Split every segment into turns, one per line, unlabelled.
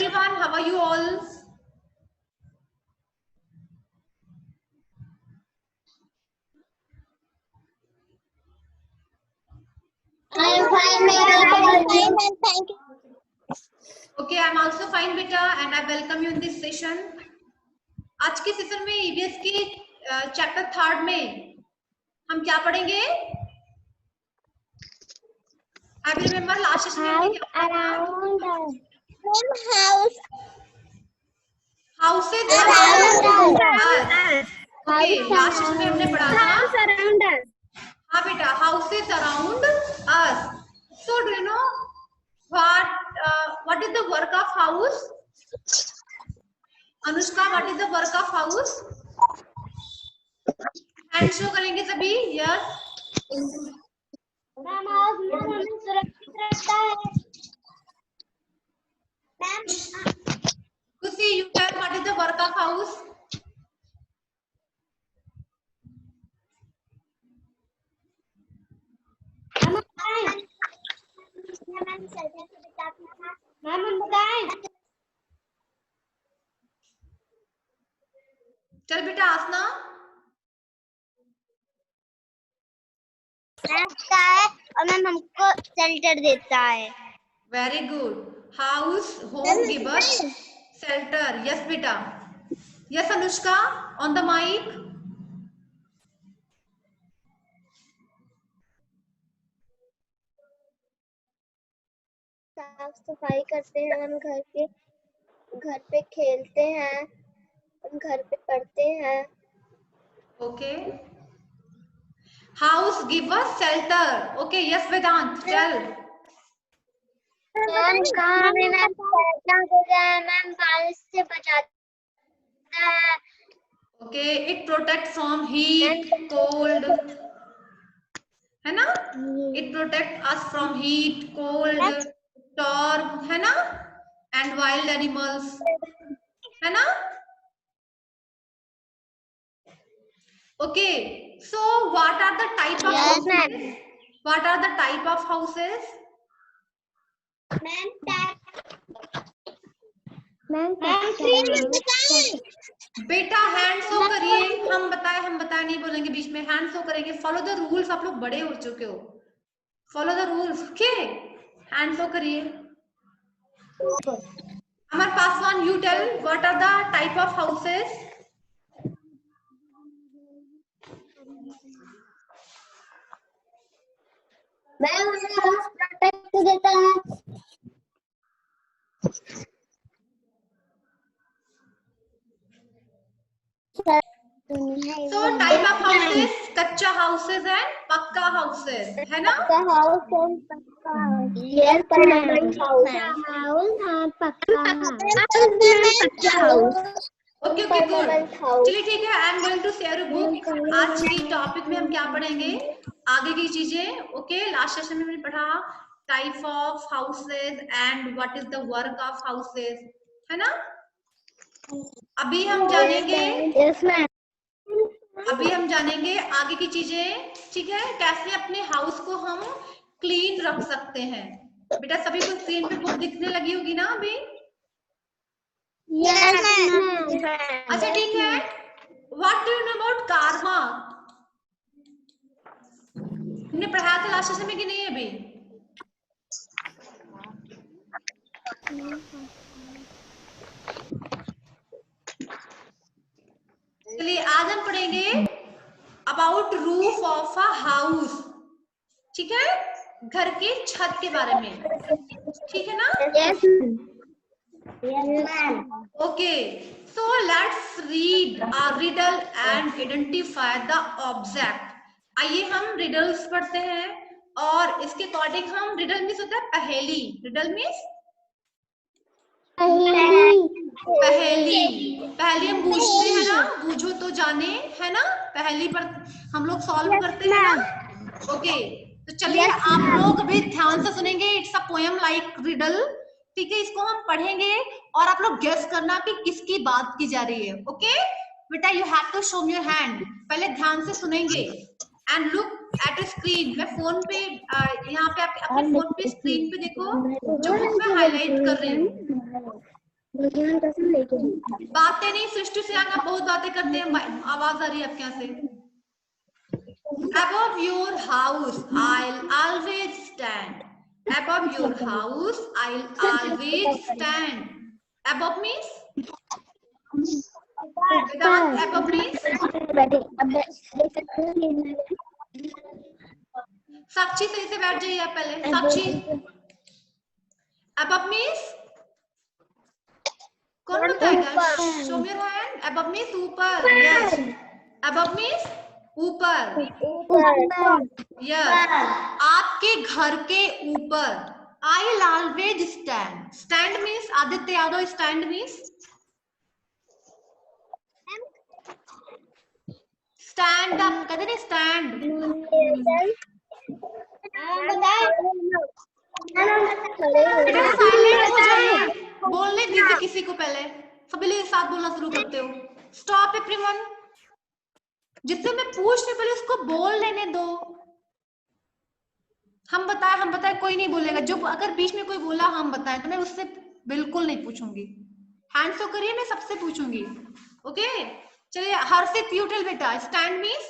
everyone, how are you all?
I am fine, madam. Thank you.
Okay, I am also fine, beta, and I welcome you in this session. आज के session में EVS के chapter 3 में हम क्या पढ़ेंगे? I will remember last session में हमने क्या पढ़ा? Houses around us. Okay, last session में हमने पढ़ा था.
House around us.
हाँ बेटा, houses around us. So do you know what is the work of house? Anushka, what is the work of house? Hand show करेंगे सभी. यस
मैम, हाउस में हमें सुरक्षित रखता है. मैम,
खुशी, you tell what is the work of house?
Ma'am हम बताएं.
चल बेटा आसना.
है और मैम हमको शेल्टर देता है.
Very good. House home givers shelter. Yes बेटा. Yes Anushka, on the mic.
साफ सफाई करते हैं हम घर पे खेलते हैं, हम घर पे पढ़ते हैं.
Okay. House givers shelter. Okay. Yes Vedant, चल.
मैम कहाँ में मैम हो जाए, मैम बारिश से बचाता है.
Okay. It protect from heat cold, है ना. It protect us from heat cold storm, है ना, एंड वाइल्ड एनिमल्स, है ना. Okay, so what are the type of
Yes,
houses?
ma'am.
What are the type of houses?
Ma'am
बेटा hand show करिए. हम बताए नहीं बोलेंगे बीच में. हैंड शो करेंगे. Follow the rules. आप लोग बड़े हो चुके हो. Follow the rules. Okay, hand show करिए. हमारे पास one, you tell what are the type of houses.
Ma'am house protect देता है.
So type of houses, कच्चा houses and पक्का houses, है ना.
हाउस पक्का. Yes house.
Okay okay good. चलिए ठीक है. I am going to share a book. आज की टॉपिक में हम क्या पढ़ेंगे, आगे की चीजें. ओके. लास्ट सेशन में हमने पढ़ा type of houses and what is the work of houses, है ना. अभी हम जानेंगे.
Yes ma'am.
अभी हम जानेंगे आगे की चीजें. ठीक है. कैसे अपने हाउस को हम क्लीन रख सकते हैं. बेटा सभी को स्क्रीन पे बुक दिखने लगी होगी ना अभी.
यस
अच्छा ठीक है. What do you know about Karma? हमने पढ़ाया था लास्ट सेशन में कि नहीं अभी? चलिए आज हम पढ़ेंगे about roof of a house. ठीक है. घर के छत के बारे में. ठीक है ना.
Yes ma'am.
Okay. So let's read a riddle and identify the object. आइए हम रिडल्स पढ़ते हैं और इसके अकॉर्डिंग हम, रिडल मीन्स होता है पहेली. रिडल मीन्स पहेली हम पूछते हैं ना. बूझो तो जाने, है ना. पहेली पर हम लोग सॉल्व करते हैं ना. ओके. तो चलिए आप लोग अभी ध्यान से सुनेंगे. It's a poem like riddle. ठीक है. इसको हम पढ़ेंगे और आप लोग गेस करना कि किसकी बात की जा रही है. ओके बेटा, you have to show your hand. पहले ध्यान से सुनेंगे एंड लुक एट स्क्रीन. मैं फोन पे यहाँ पे आप अपने फोन पे स्क्रीन पे देखो जो बुक में हाईलाइट कर रही हूँ. बातें नहीं, सृष्टि से आप बहुत बातें करते हैं, आवाज आ रही है आपके यहाँ से। Above your house, I'll always stand. Above your house, I'll always stand. Above means? Vedant, above means? साक्षी सही से बैठ जाइए आप पहले। साक्षी, above means? कौन बताएगा? Show me your hand. Above means ऊपर. Yes. Above means ऊपर। Yes. आपके घर के ऊपर। I'll always stand. Stand means Aditya Yadav, stand means? Stand up, कहते नहीं stand? बेटा साइलेंट हो जाइए, बोलने दीजिए किसी को पहले। सभी लोग एक साथ बोलना शुरू करते हो। Stop everyone. जिससे मैं पूछ रही पहले उसको बोल लेने दो। हम बताए कोई नहीं बोलेगा। जो अगर बीच में कोई बोला हम बताएं तो मैं उससे बिल्कुल नहीं पूछूंगी। हैंड शो करिए, मैं सबसे पूछूंगी। ओके चलिए, हर्षित यू टेल बेटा। Stand means?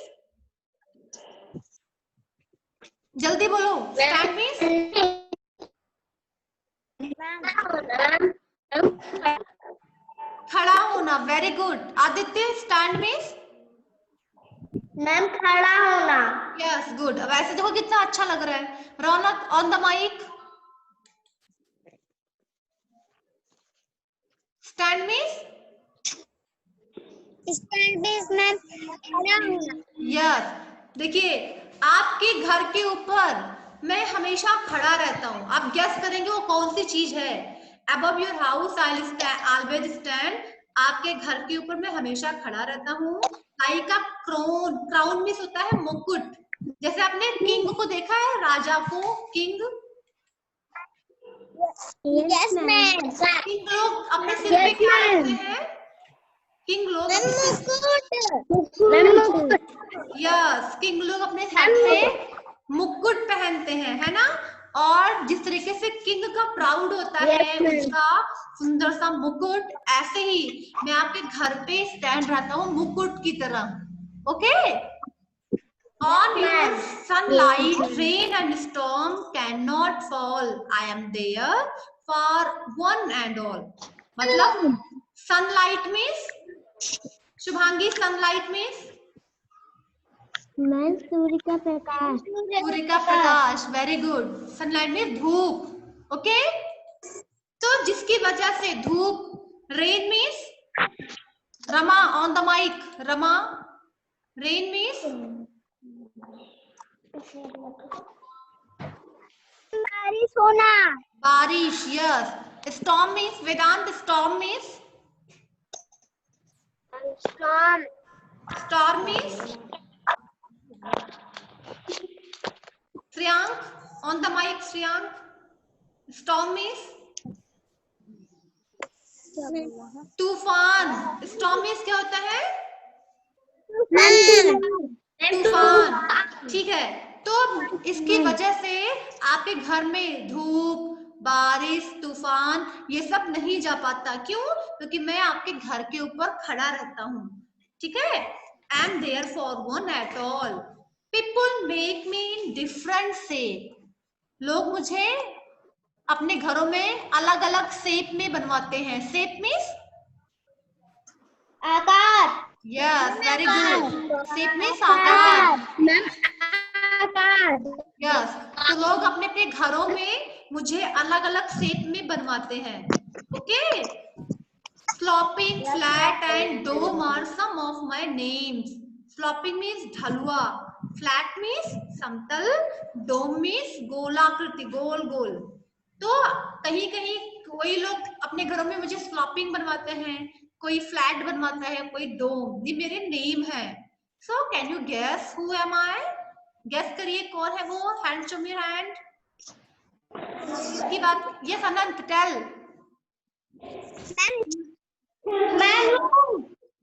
जल्दी बोलो। Stand means? खड़ा होना। Very good. Aditya, stand means?
Ma'am खड़ा होना।
Yes good. वैसे देखो कितना अच्छा लग रहा है। Raunak on the mic. Stand means?
Stand ma'am खड़ा होना।
यस देखिए, आपके घर के ऊपर मैं हमेशा खड़ा रहता हूँ। आप गेस करेंगे वो कौन सी चीज है। Above your house I always stand. आपके घर के ऊपर मैं हमेशा खड़ा रहता हूँ। Like a crown. Crown means होता है मुकुट। जैसे आपने किंग को देखा है, राजा को, किंग।
Yes ma'am.
किंग लोग अपने सिर पे क्या रखते हैं? किंग लोग यस, किंग लोग अपने हेड पे मुकुट पहनते हैं, है ना। और जिस तरीके से किंग का प्राउड होता है, उसका सुंदर सा मुकुट, ऐसे ही मैं आपके घर पे स्टैंड रहता हूँ मुकुट की तरह। Okay. On your sunlight, rain and storm cannot fall. I am there for one and all. मतलब sunlight means? Shubhangi, sunlight means?
Ma'am सूर्य का प्रकाश।
सूर्य का प्रकाश। Very good. सनलाइट में धूप। ओके तो जिसकी वजह से धूप। Rain means? Rama on the mic. Rama, rain means?
बारिश होना।
बारिश। Yes. Storm means? Vedant, storm means?
Storm.
Storm means? Shreyank on the mic. Shreyank, storm means? तूफान। स्टॉर्म मीन्स क्या होता है? तूफान। ठीक है, तो इसकी वजह से आपके घर में धूप, बारिश, तूफान ये सब नहीं जा पाता। क्यों? क्योंकि मैं आपके घर के ऊपर खड़ा रहता हूँ। ठीक है। I am there for one at all. People make me in different shape. लोग मुझे अपने घरों में अलग अलग शेप में बनवाते हैं। Shape means?
आकार।
Yes very good. Shape means आकार।
मैम आकार।
यस तो लोग अपने अपने घरों में मुझे अलग अलग शेप में बनवाते हैं। Okay. Sloping, flat and dome are some of my names. Sloping means ढलुआ, फ्लैट मीन्स समतल, डोम मीन्स गोलाकृति, गोल गोल। तो कहीं कहीं कोई लोग अपने घरों में मुझे स्लॉपिंग बनवाते हैं, कोई फ्लैट बनवाता है, कोई डोम। ये मेरे नेम है। So can you guess who am I? Guess करिए कौन है वो। Hand show me hand. इसकी बात। Yes Anant tell.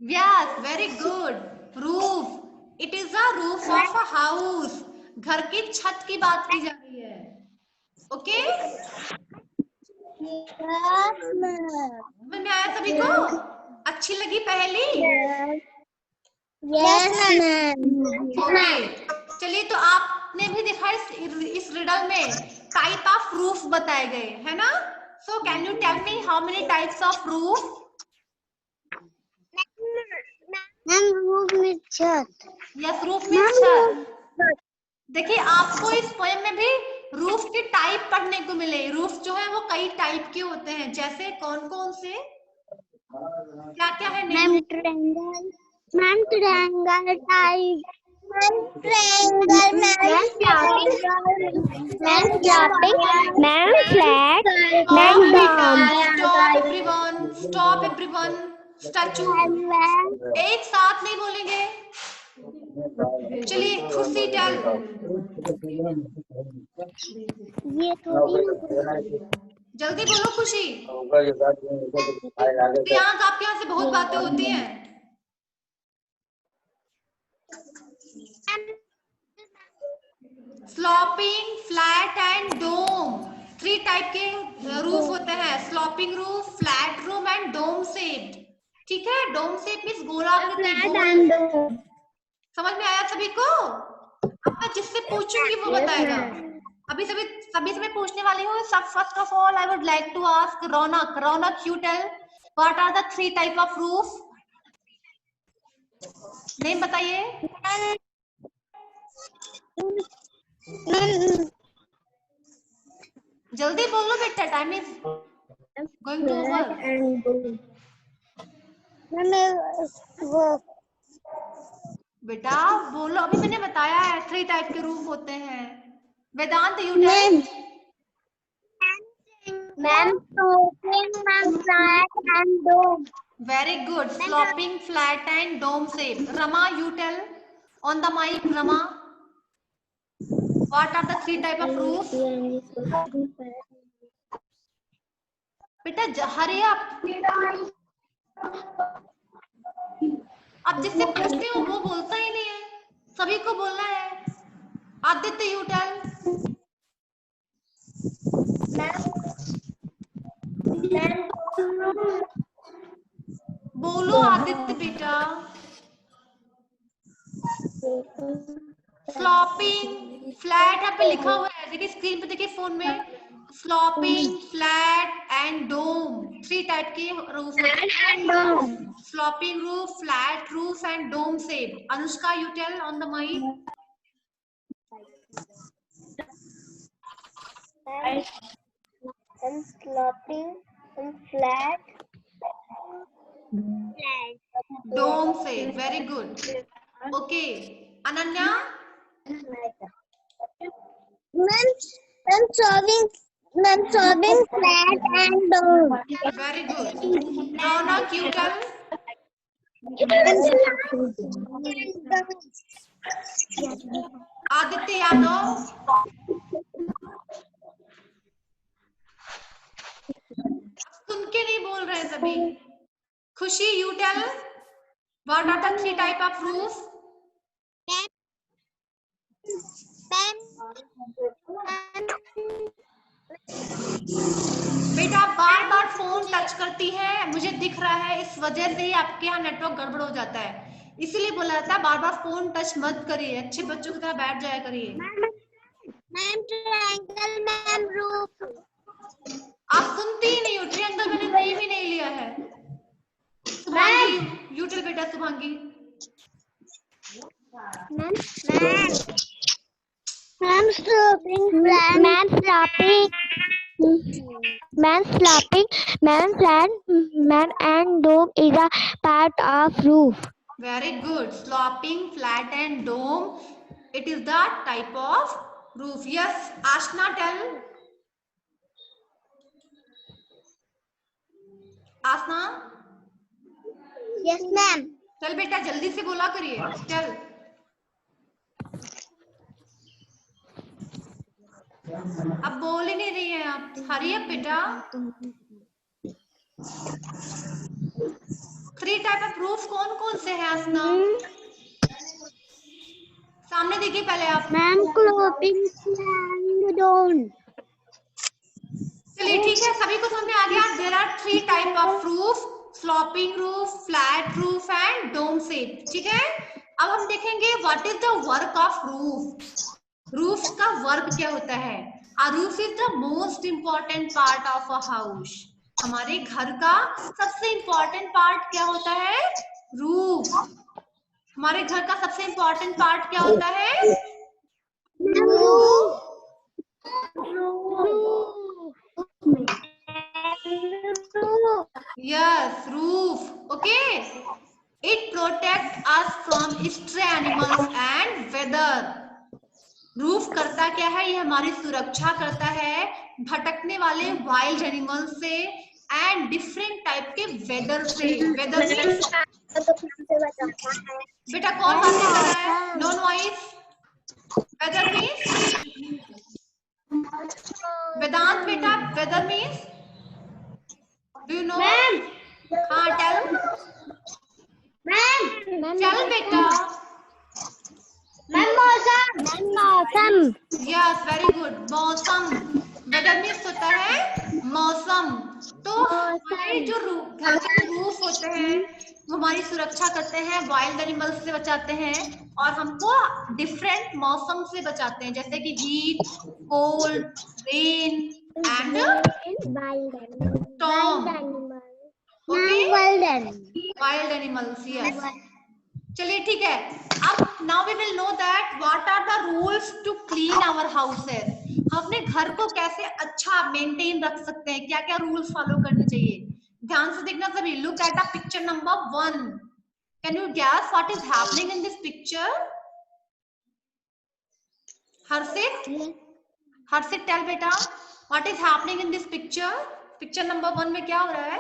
Yes very good. Roof. It is a roof of a house. घर की छत की बात की जा रही है। ओके समझ में आया सभी को? अच्छी लगी पहली? ओके, चलिए तो आपने भी देखा इस रिडल में टाइप ऑफ रूफ बताए गए है ना? So can you tell me how many types of roof?
Roof में छत।
यस, रूफ में छत। देखिए आपको इस पोएम में भी रूफ के टाइप पढ़ने को मिले। रूफ जो है वो कई टाइप के होते हैं, जैसे कौन कौन से, क्या क्या है name?
Ma'am triangle type, triangle, ma'am flat,
stop everyone, statue. एक साथ नहीं बोलेंगे। चलिए खुशी टेल।
ये थोड़ी
जल्दी बोलो खुशी। प्रियांक आपके यहाँ से बहुत बातें होती हैं। Sloping, flat and dome, 3 type के रूफ होते हैं। Sloping roof, flat room and dome shaped. ठीक है, डोम शेप मींस गोलाकृति, गोल। समझ में आया सभी को? अब मैं जिससे पूछूंगी वो बताएगा। अभी सभी से मैं पूछने वाली हूँ। सब first of all I would like to ask Raunak. Raunak, you tell what are the 3 type of roof? Name बताइए। जल्दी बोलो बेटा, time is going to over. बेटा बोलो, अभी मैंने बताया है 3 टाइप के रूफ होते हैं। Vedant, you tell.
Ma'am flat and dome.
Very good. Sloping, flat and dome shape. Rama, you tell on the mic. Rama, what are the 3 type of roof? बेटा हरी आप। अब जिससे पूछते हो वो बोलता ही नहीं है, सभी को बोलना है। Aditya, you tell. बोलो आदित्य बेटा। स्लॉपिंग, फ्लैट यहाँ पे लिखा हुआ है, देखिए स्क्रीन पे, देखिए फोन में। Sloping, flat and dome, 3 type के roof. Sloping roof, flat roof and dome shape. Anushka, you tell on the mic.
Sloping, flat,
dome shape, very good. Okay, Ananya.
Ma'am, solving flat and dome.
Very good. Raunak, you tell. Aditya Yadav. सुन के नहीं बोल रहे सभी। खुशी, you tell. What are the 3 type of roof? बेटा बार बार phone touch करती है, मुझे दिख रहा है, इस वजह से ही आपके यहाँ नेटवर्क गड़बड़ हो जाता है। इसीलिए बोला जाता है बार बार फोन टच मत करिए, अच्छे बच्चों की तरह बैठ जाया करिए।
Ma'am triangle, ma'am roof.
आप सुनती ही नहीं हो, ट्रायंगल मैंने नेम ही नहीं लिया है। शुभांगी, यू टेल बेटा। Shubhangi.
Ma'am sloping, ma'am sloping, ma'am sloping, ma'am flat, ma'am and dome is a part of roof.
Very good. Sloping, flat and dome, it is the type of roof. Yes, Ashna, tell. Ashna.
Yes ma'am.
चल बेटा जल्दी से बोला करिए, चल। अब बोल ही नहीं रही है आप। हरी अप बेटा। 3 टाइप ऑफ रूफ कौन कौन से हैं आसना? सामने देखिए पहले आप।
Ma'am sloping and dome.
चलिए ठीक है, सभी को समझ में आ गया। There are 3 type of roof, sloping roof, flat roof and dome shape. ठीक है, अब हम देखेंगे what is the work of roof. Roof का वर्क क्या होता है? A roof is the most important part of a house. हमारे घर का सबसे इम्पोर्टेंट पार्ट क्या होता है? रूफ। हमारे घर का सबसे इम्पोर्टेंट पार्ट क्या होता है? Roof. Yes, roof. Okay. It protects us from stray animals and weather. Roof करता क्या है? ये हमारी सुरक्षा करता है भटकने वाले वाइल्ड एनिमल से एंड डिफरेंट टाइप के वेदर से। वेदर मीन्स बेटा कौन बातें कर रहा है? No noise. Weather means Vedant बेटा, weather means do you know? हाँ टेल। चल बेटा।
मौसम।
यस वेरी गुड, मौसम। वेदर मीन्स होता है मौसम। तो हमारे जो घर के रूफ होते हैं वो हमारी सुरक्षा करते हैं, वाइल्ड एनिमल्स से बचाते हैं और हमको डिफरेंट मौसम से बचाते हैं, जैसे कि heat, cold, rain and storm. Okay, wild animals. Yes, चलिए ठीक है। अब now we will know that what are the rules to clean our houses. हम अपने घर को कैसे अच्छा मेंटेन रख सकते हैं, क्या क्या रूल्स फॉलो करने चाहिए? ध्यान से देखना सभी। Look at the picture number 1। Can you guess what is happening in this picture? Harshit, Harshit tell बेटा what is happening in this picture? Picture number 1 में क्या हो रहा है?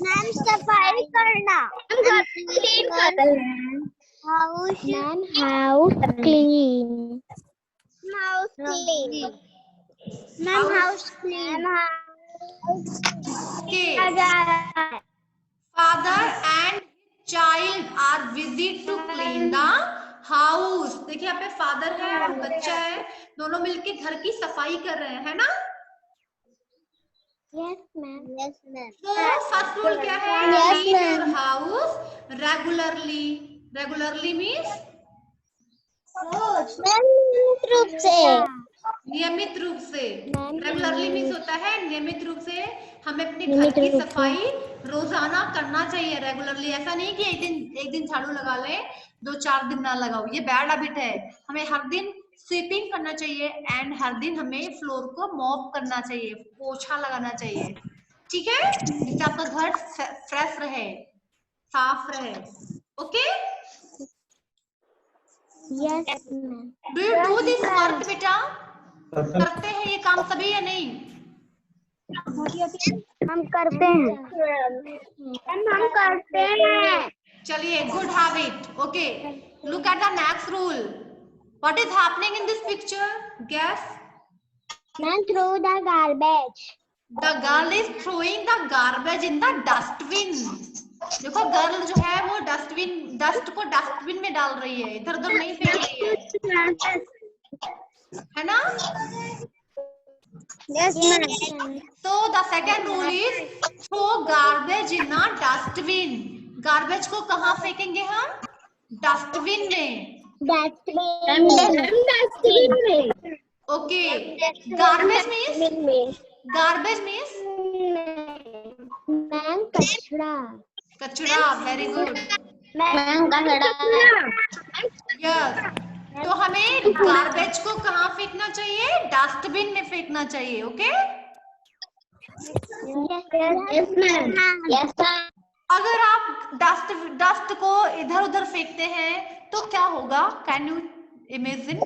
मैम सफाई करना। क्लीन कर रहे हैं। House clean. House clean. Ma'am house clean.
Father and child are busy to clean the house. देखिए यहाँ पे फादर है और बच्चा है, दोनों मिलके घर की सफाई कर रहे हैं, है ना?
Yes, ma'am. Yes, ma'am.
तो फर्स्ट रूल क्या है?
Yes,
Clean your
ma'am.
house regularly. Regularly means
नियमित रूप से।
नियमित रूप से।
Ma'am,
रेगुलरली मीन्स होता है नियमित रूप से। हमें अपने घर की सफाई रोजाना करना चाहिए रेगुलरली। ऐसा नहीं कि एक दिन झाड़ू लगा ले, 2-4 दिन ना लगाओ, ये बैड हैबिट है। हमें हर दिन स्वीपिंग करना चाहिए एंड हर दिन हमें फ्लोर को मॉप करना चाहिए, पोछा लगाना चाहिए। ठीक है, जिससे आपका घर फ्रेश रहे, साफ रहे। Okay,
Yes, ma'am.
Do you do this work बेटा? करते हैं ये काम सभी या नहीं?
हम करते हैं। हम करते हैं।
चलिए, good habit. Okay, look at the next rule. What is happening in this picture? Guess.
Ma'am throw the garbage.
The girl is throwing the garbage in the dustbin. देखो गर्ल जो है वो डस्ट को डस्टबिन में डाल रही है, इधर उधर नहीं फेंक रही है ना?
Yes, ma'am.
So the second rule is throw garbage in a dustbin. Garbage को कहाँ फेंकेंगे हम? डस्टबिन में।
डस्टबिन में।
ओके, गार्बेज मीन्स
मैम कचरा।
कचरा। Very good.
मैम कचरा।
यस, तो हमें गार्बेज को कहाँ फेंकना चाहिए? डस्टबिन में फेंकना चाहिए। Okay,
Yes, ma'am. Yes, ma'am.
अगर आप डस्ट को इधर उधर फेंकते हैं तो क्या होगा? Can you imagine?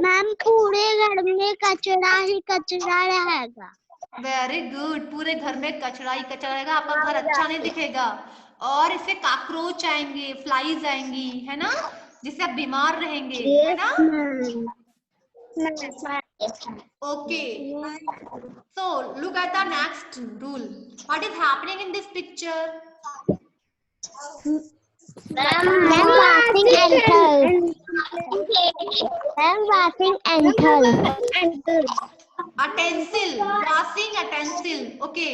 मैम पूरे घर में कचरा ही कचरा रहेगा।
वेरी गुड, पूरे घर में कचरा ही कचरा रहेगा, आपका घर अच्छा नहीं दिखेगा और इससे कॉकरोच आएंगे, फ्लाइज आएंगी, है ना, जिससे आप बीमार रहेंगे, है ना? Okay, so look at the next rule. What is happening in this picture?
Ma'am, washing ankles. Ma'am, washing ankles.
Utensil, washing utensil. Okay,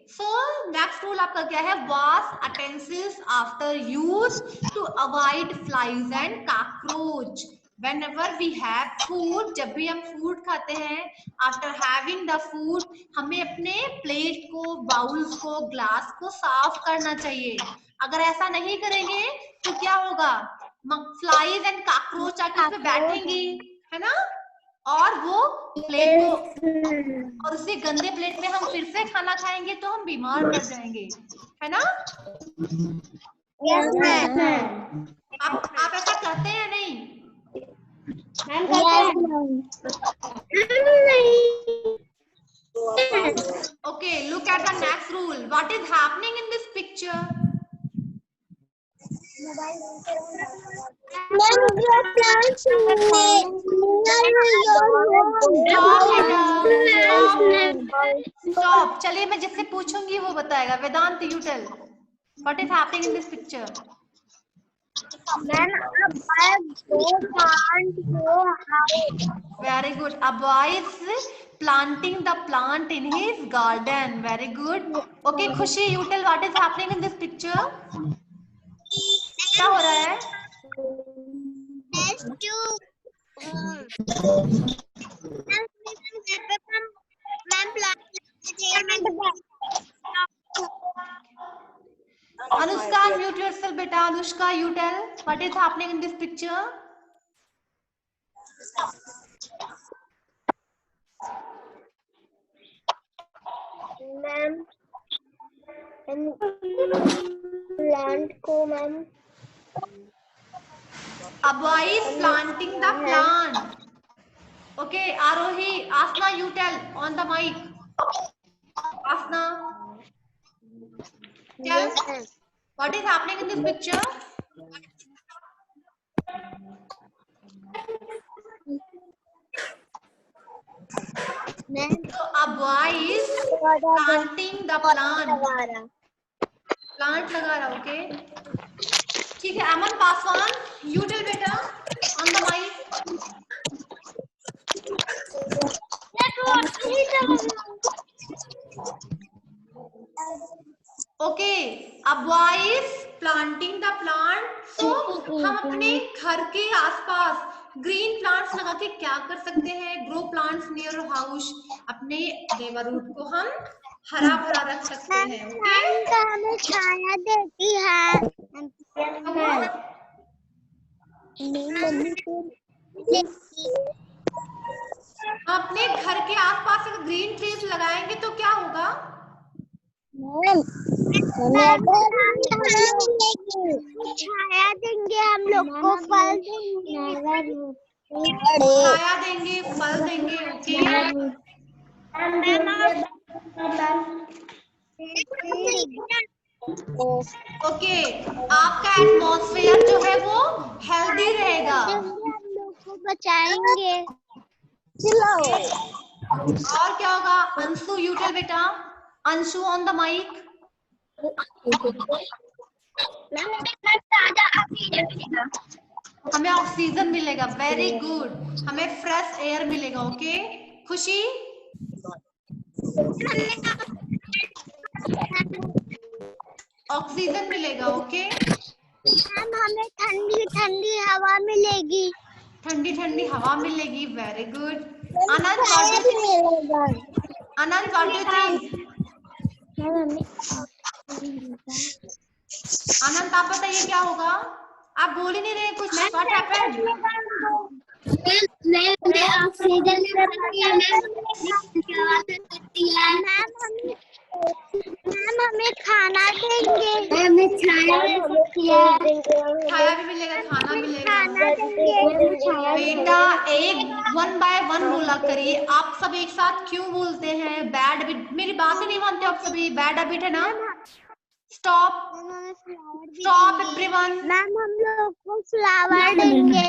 so next rule आपका क्या है? Wash utensils after use to avoid flies and cockroach. Whenever we have food, जब भी हम food खाते हैं, after having the food, हमें अपने प्लेट को, बाउल्स को, ग्लास को साफ करना चाहिए। अगर ऐसा नहीं करेंगे तो क्या होगा? फ्लाइज एंड कॉकरोच आके उस पे बैठेंगी, है ना, और वो प्लेट को, और उसी गंदे प्लेट में हम फिर से खाना खाएंगे तो हम बीमार पड़ जाएंगे, है ना?
Yes, ma'am.
आप ऐसा करते हैं नहीं?
Yes, ma'am.
Okay, look at the next rule. What is happening in this picture? Stop. चलिए मैं जिससे पूछूंगी वो बताएगा। वेदांत, you tell. What is happening in this picture?
Ma'am, a boy can't go out.
Very good. A boy is planting the plant in his garden. Very good. Okay, Khushi, you tell what is happening in this picture? क्या हो रहा है? Anushka, mute yourself, beta. Anushka, you tell what is happening in this picture?
Ma'am, plant को ma'am.
A boy is planting the plant. Okay, Arohi, Asna, you tell on the mic. Asna, tell what is happening in this picture? So a boy is planting the plant. Plant लगा रहा, okay? ठीक है, अमन Paswan, you tell बेटा on the mic. Okay, a boy is planting the plant. So हम अपने घर के आसपास ग्रीन प्लांट्स लगा के क्या कर सकते हैं? Grow plants near house. अपने नेबरहुड को हम हरा भरा रख सकते हैं। ओके,
हमें छाया देती है।
अपने घर के आसपास अगर ग्रीन ट्रीज लगाएंगे तो क्या होगा?
छाया देंगे, हम लोग को फल देंगे,
छाया देंगे, फल देंगे। ओके, आपका एटमॉस्फेयर जो है वो हेल्दी रहेगा।
हम लोग को बचाएंगे।
और क्या होगा? अंशु, यू टेल बेटा। Anshu on the mic. हमें ऑक्सीजन मिलेगा। वेरी गुड, हमें फ्रेश एयर मिलेगा। ओके, खुशी, ऑक्सीजन मिलेगा। ओके,
मैम हमें ठंडी ठंडी हवा मिलेगी।
ठंडी ठंडी हवा मिलेगी। Very good. Anand, what do you think? Anand, आप बताइए क्या होगा? आप बोल ही नहीं रहे कुछ। What happened?
ऑक्सीजन मैम हमें खाना देंगे। हमें छाया
भी मिलेगा, खाना मिलेगा। बेटा एक वन बाय वन बोला करिए। आप सब एक साथ क्यों बोलते हैं? बैड हैबिट, मेरी बात ही नहीं मानते आप सभी। बैड हैबिट है ना। Stop everyone.
मैम हम लोग को फ्लावर देंगे।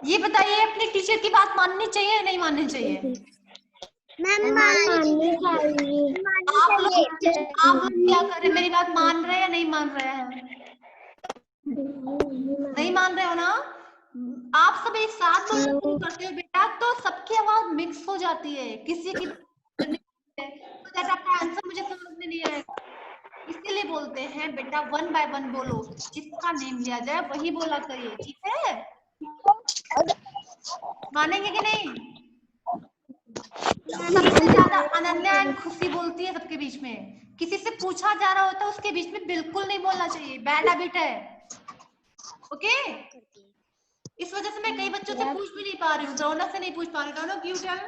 ये बताइए, अपने टीचर की बात माननी चाहिए या नहीं माननी चाहिए?
मैम माननी चाहिए।
आप लोग क्या कर रहे हैं? मेरी बात मान रहे हैं या नहीं मान रहे हैं? नहीं मान रहे हो ना? आप सब एक साथ बोलना शुरू करते हो बेटा तो सबकी आवाज मिक्स हो जाती है, किसी की तो जैसा आपका आंसर मुझे समझ में नहीं आएगा। इसीलिए बोलते हैं बेटा 1 बाय 1 बोलो, जिसका नेम लिया जाए वही बोला करिए, ठीक है? मानेंगे कि नहीं? सबसे ज्यादा अनन्या एंड खुशी बोलती है सबके बीच में। किसी से पूछा जा रहा होता है उसके बीच में बिल्कुल नहीं बोलना चाहिए, बैड हैबिट है। ओके? इस वजह से मैं कई बच्चों से पूछ भी नहीं पा रही हूँ, रौनक से नहीं पूछ पा रही हूँ। रौनक, यू टेल।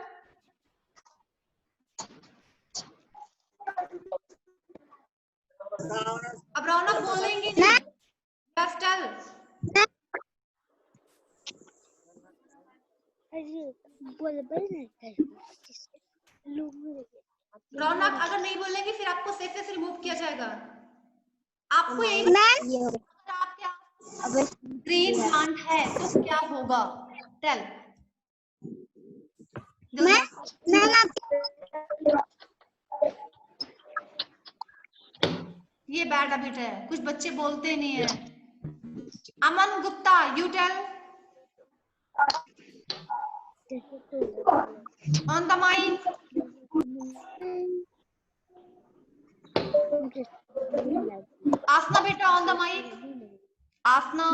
अब रौनक बोलेंगी नहीं, बस टेल। रौनक अगर नहीं बोलेंगी फिर आपको सेफ से रिमूव किया जाएगा। आपको यही आपके ग्रीन प्लांट है तो क्या होगा? टेल। ये बैड हैबिट है, कुछ बच्चे बोलते नहीं है। Aman Gupta, you tell. On the mic. Aasna बेटा, ऑन द माइक। आसना,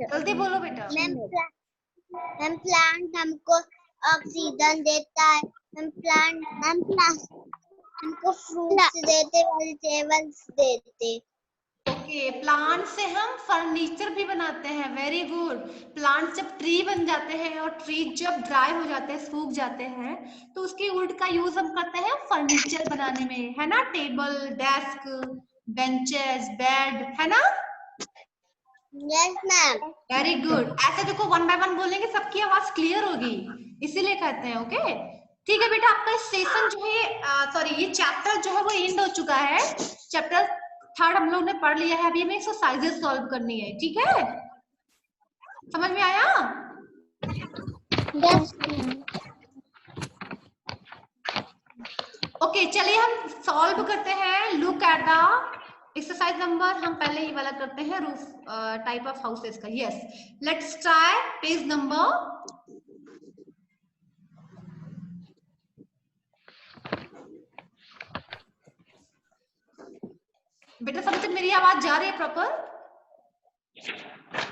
जल्दी बोलो बेटा।
मैम प्लांट हमको ऑक्सीजन देता है। मैम प्लांट हमको फ्रूट्स देते, वेजिटेबल्स देते।
ओके, प्लांट से हम फर्नीचर भी बनाते हैं। Very good. प्लांट जब ट्री बन जाते हैं और ट्री जब ड्राई हो जाते हैं, सूख जाते हैं, तो उसकी वुड का यूज हम करते हैं फर्नीचर बनाने में, है ना? टेबल, डेस्क, बेंचेस, बेड, है ना?
Yes ma'am.
Very good. ऐसे देखो 1 बाय 1 बोलेंगे सबकी आवाज क्लियर होगी, इसीलिए कहते हैं। ओके, ठीक है बेटा, आपका सेशन जो है, सॉरी, ये चैप्टर जो है वो एंड हो चुका है। चैप्टर 3 हम लोग ने पढ़ लिया है। अभी हमें एक्सरसाइजेस सॉल्व करनी है, ठीक है? समझ में आया?
यस।
ओके, चलिए हम सॉल्व करते हैं। Look at the exercise number, हम पहले ये वाला करते हैं, रूफ टाइप ऑफ हाउसेस का। Yes, let's try page number. बेटा समझ तक मेरी आवाज जा रही है proper?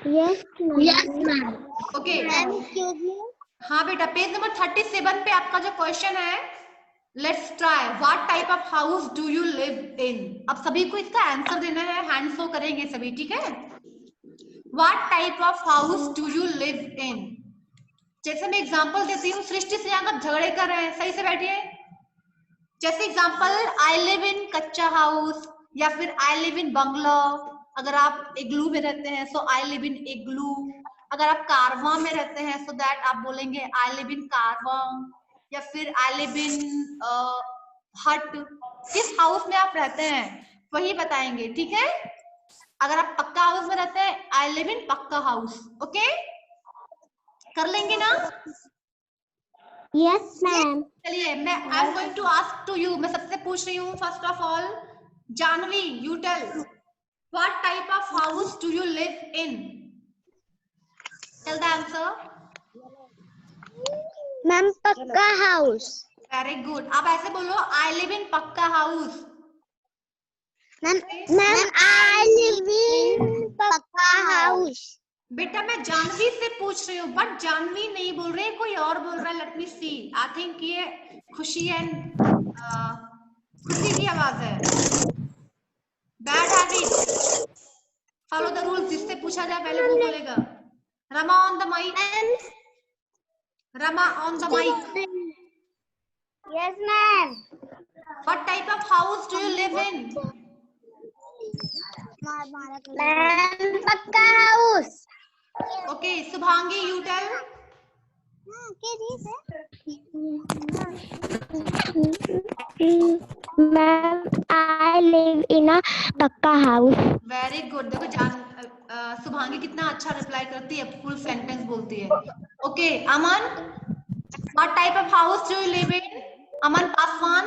Yes ma'am.
Okay,
excuse me.
हाँ बेटा, पेज नंबर 37 पे आपका जो क्वेश्चन है, let's try what type of house do you live इन। अब सभी को इसका आंसर देना है, हैंड शो करेंगे सभी, ठीक है? What type of house do you live इन। जैसे मैं एग्जांपल देती हूँ, सृष्टि से यहाँ झगड़े कर रहे हैं, सही से बैठिए। जैसे एग्जांपल, आई लिव इन कच्चा हाउस, या फिर आई लिव इन बंगलो। अगर आप इग्लू में रहते हैं सो आई लिव इन इग्लू। अगर आप कारवा में रहते हैं सो दैट आप बोलेंगे आई लिव इन कारवा, या फिर आई लिव इन हट। किस हाउस में आप रहते हैं वही बताएंगे, ठीक है? अगर आप पक्का हाउस में रहते हैं, आई live in pucca house. Okay, कर लेंगे ना?
Yes ma'am.
चलिए, मैं I am going to ask to you, मैं सबसे पूछ रही हूँ। First of all, Janvi, you tell what type of house do you live in. Tell the answer.
Ma'am पक्का हाउस।
Very good. आप ऐसे बोलो, I live in pucca house.
Ma'am I live in pucca house.
बेटा मैं जानवी से पूछ रही हूँ, बट जानवी नहीं बोल रही, कोई और बोल रहा है। Let me C, I think ये खुशी एंड खुशी की आवाज है। Bad habit, follow the rules. जिससे पूछा जाए पहले वो बोलेगा। Rama on the mic. Rama on the mic.
Yes ma'am.
What type of house do you live in.
Ma'am पक्का house.
Okay, Shubhangi, you tell.
Ma'am I live in a pakka house.
Very good. देखो शुभांगी कितना अच्छा रिप्लाई करती है, फुल सेंटेंस बोलती है। Okay, Aman. What type of house do you live in? Aman Paswan,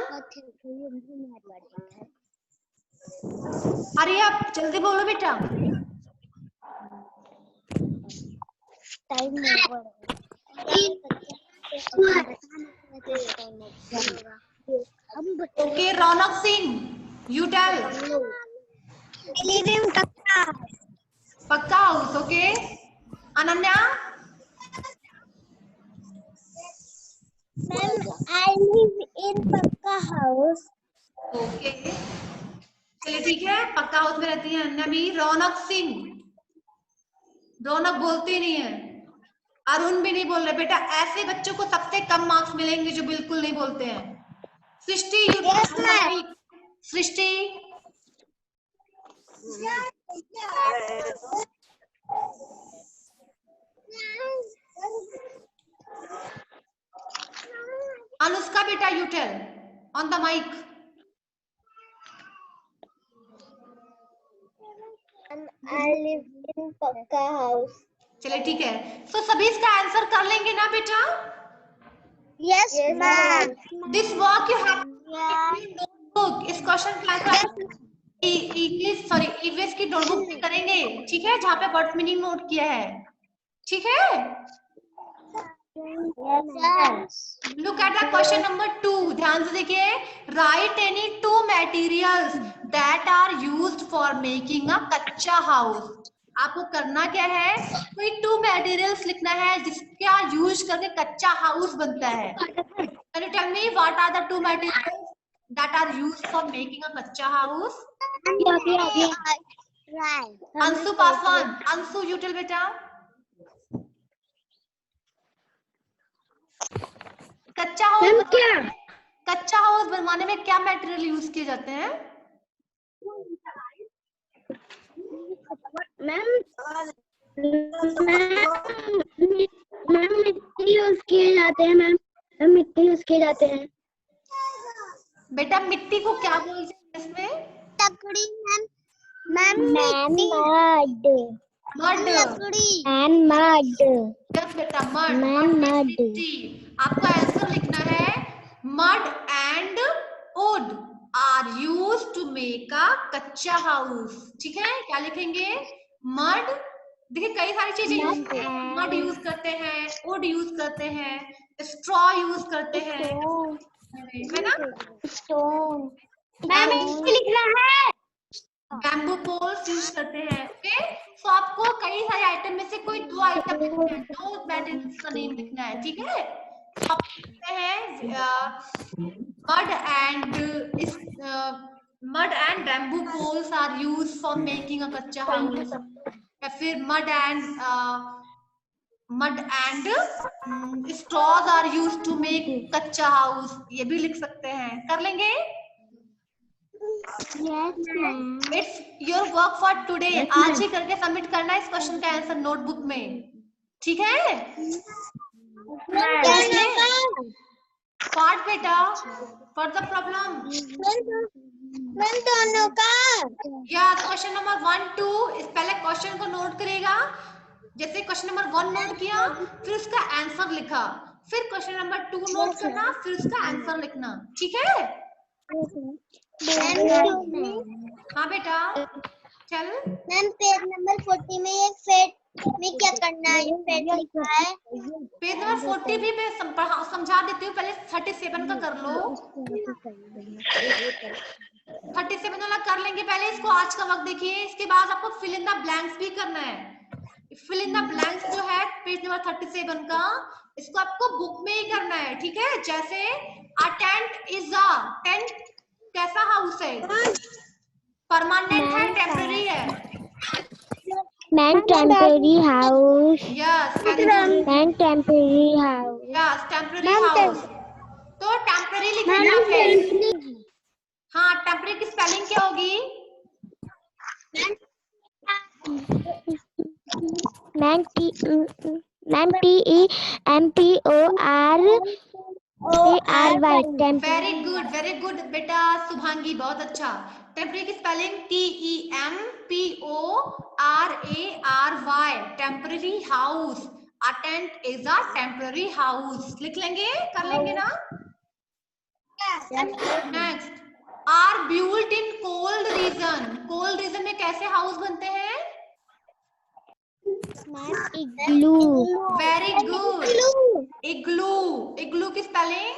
अरे आप जल्दी बोलो बेटा। Okay, Ronak Singh, you tell. Pakka house, okay. Ananya?
Ma'am, I live in Pakka house.
Okay. चलिए ठीक है, पक्का हाउस में रहती है अनन्या भी। रौनक सिंह, रौनक बोलते ही नहीं है। अरुण भी नहीं बोल रहे बेटा। ऐसे बच्चों को सबसे कम मार्क्स मिलेंगे जो बिल्कुल नहीं बोलते हैं। सृष्टि, सृष्टि, अनुष्का बेटा, you tell on the mic.
I live in Pakka house.
चलिए ठीक है, तो सभी इसका आंसर कर लेंगे ना बेटा?
Yes, ma'am.
This work you have notebook. इस क्वेश्चन का आंसर इंग्लिश सॉरी ईवीएस की नोटबुक में करेंगे, ठीक है, जहाँ पे वर्ड मीनिंग नोट किया है, ठीक है। Look at the question number 2, ध्यान से देखिए। Write any 2 materials that are used for making a कच्चा हाउस। आपको करना क्या है, कोई 2 मटेरियल्स लिखना है जिसका यूज करके कच्चा हाउस बनता है। Can you tell me what are the 2 materials that are used for making a कच्चा house? Anshu Paswan, Anshu you tell बेटा। कच्चा हाउस बनवाने में क्या मटेरियल यूज किए जाते हैं?
मैम मिट्टी यूज किए जाते हैं। मैम मिट्टी यूज किए जाते हैं।
बेटा मिट्टी को क्या बोलते हैं इसमें?
लकड़ी। मैम मिट्टी। मड। लकड़ी। मड।
यस बेटा, मड। मिट्टी। आपको आंसर लिखना है mud and wood are used to make a कच्चा हाउस, ठीक है। क्या लिखेंगे? मड। देखिए कई सारी चीजें यूज करते हैं, मड यूज करते हैं, वुड यूज करते हैं, स्ट्रॉ यूज करते हैं, है ना।
मैम लिखना है
बैम्बू पोल्स यूज करते हैं, ओके। सो आपको कई सारे आइटम में से कोई 2 आइटम लिखना है, 2 मटेरियल्स का नेम लिखना है, ठीक है। तो आप लिखते हैं mud and bamboo poles are used for making a कच्चा हाउस, या फिर mud and straws are used to make kutcha house, ये भी लिख सकते हैं। कर लेंगे? It's your work for today. आज ही करके सबमिट करना है इस क्वेश्चन का आंसर नोटबुक में, ठीक है। पार्ट बेटा फॉर द प्रॉब्लम।
मैम दोनों का।
या क्वेश्चन नंबर 1 2 इस पहले क्वेश्चन को नोट करेगा, जैसे क्वेश्चन नंबर 1 नोट किया, फिर उसका आंसर लिखा, फिर क्वेश्चन नंबर 2 नोट करना, फिर उसका आंसर लिखना, ठीक है। हाँ बेटा चल।
मैम पेज नंबर 40 में एक सेट में क्या करना है? सेट लिखा है।
पेज नंबर 40 भी मैं समझा देती हूँ, पहले 37 का कर लो। 37 वाला कर लेंगे पहले, इसको आज का वक्त देखिए। इसके बाद आपको फिल इन द ब्लैंक्स भी करना है। फिल इन द ब्लैंक्स जो है पेज नंबर 37 का, इसको आपको बुक में ही करना है, ठीक है। जैसे अ टेंट इज अ, टेंट कैसा हाउस है? परमानेंट है, टेम्पररी है?
Ma'am temporary house.
Yes very good.
Ma'am temporary house.
Yes temporary house. तो टेम्पररी लिखेंगे फिर। हाँ टेम्पररी की स्पेलिंग क्या होगी?
Ma'am TEMPORARY।
वेरी गुड बेटा शुभांगी, बहुत अच्छा। टेम्पररी की spelling TEMPORARY, temporary house. A tent is a temporary house. लिख लेंगे, कर लेंगे ना? Next, are built in cold region. Cold region में कैसे हाउस बनते हैं?
Igloo.
Very good. Igloo. Igloo की spelling?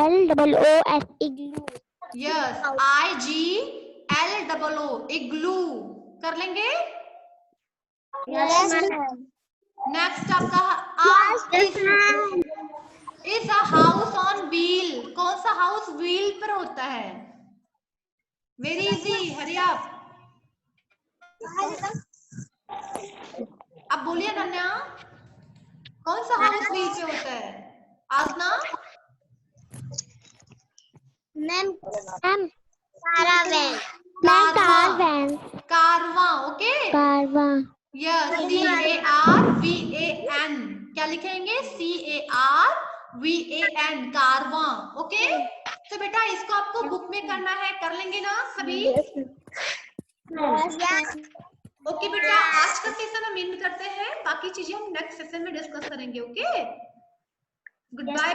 I-G-L-O-O-S. Igloo.
Yes, I-G-L-O-O. Igloo. कर लेंगे?
Yes, ma'am.
नेक्स्ट आपका is a house on wheel. कौन सा हाउस व्हील पर होता है? वेरी इजी, हरी आप। अब बोलिए नन्या, कौन सा हाउस व्हील पे होता है? आसना?
मैम
कारवां, ओके? Yes, C-A-R-V-A-N। क्या लिखेंगे? C-A-R-V-A-N, कारवां, ओके? तो बेटा इसको आपको बुक में करना है, कर लेंगे ना सभी? ओके बेटा, आज का सेशन हम एंड करते हैं, बाकी चीजें हम नेक्स्ट सेशन में डिस्कस करेंगे, ओके? Good bye.